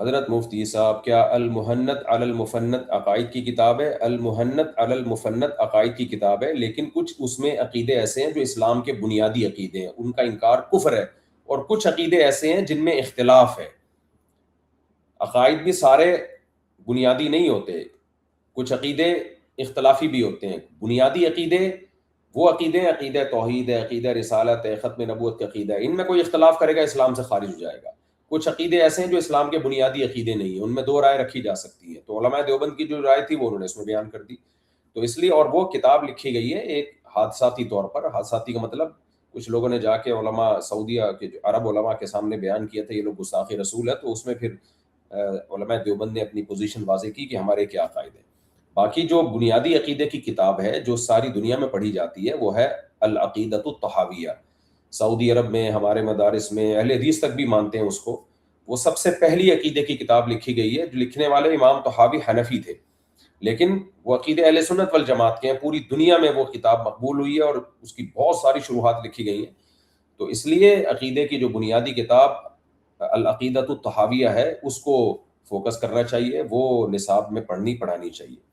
حضرت مفتی صاحب، کیا المحنت علی المفنت عقائد کی کتاب ہے؟ المحنت علی المفنت عقائد کی کتاب ہے، لیکن کچھ اس میں عقیدے ایسے ہیں جو اسلام کے بنیادی عقیدے ہیں، ان کا انکار کفر ہے، اور کچھ عقیدے ایسے ہیں جن میں اختلاف ہے۔ عقائد بھی سارے بنیادی نہیں ہوتے، کچھ عقیدے اختلافی بھی ہوتے ہیں۔ بنیادی عقیدے وہ عقیدے ہیں، عقیدہ توحید ہے، عقیدہ رسالت ہے، ختم نبوت کا عقیدہ ہے، ان میں کوئی اختلاف کرے گا اسلام سے خارج ہو جائے گا۔ کچھ عقیدے ایسے ہیں جو اسلام کے بنیادی عقیدے نہیں ہیں، ان میں دو رائے رکھی جا سکتی ہیں، تو علماء دیوبند کی جو رائے تھی وہ انہوں نے اس میں بیان کر دی۔ تو اس لیے، اور وہ کتاب لکھی گئی ہے ایک حادثاتی طور پر۔ حادثاتی کا مطلب کچھ لوگوں نے جا کے علماء سعودیہ کے، جو عرب علماء کے سامنے بیان کیا تھا یہ لوگ گستاخ رسول ہے، تو اس میں پھر علماء دیوبند نے اپنی پوزیشن واضح کی کہ ہمارے کیا عقائد ہیں۔ باقی جو بنیادی عقیدے کی کتاب ہے جو ساری دنیا میں پڑھی جاتی ہے وہ ہے العقیدۃ الطحاویہ۔ سعودی عرب میں، ہمارے مدارس میں، اہل حدیث تک بھی مانتے ہیں اس کو۔ وہ سب سے پہلی عقیدے کی کتاب لکھی گئی ہے، جو لکھنے والے امام طحاوی حنفی تھے، لیکن وہ عقیدے اہل سنت والجماعت کے ہیں۔ پوری دنیا میں وہ کتاب مقبول ہوئی ہے اور اس کی بہت ساری شروحات لکھی گئی ہیں۔ تو اس لیے عقیدے کی جو بنیادی کتاب العقیدۃ الطحاویہ ہے اس کو فوکس کرنا چاہیے، وہ نصاب میں پڑھانی چاہیے۔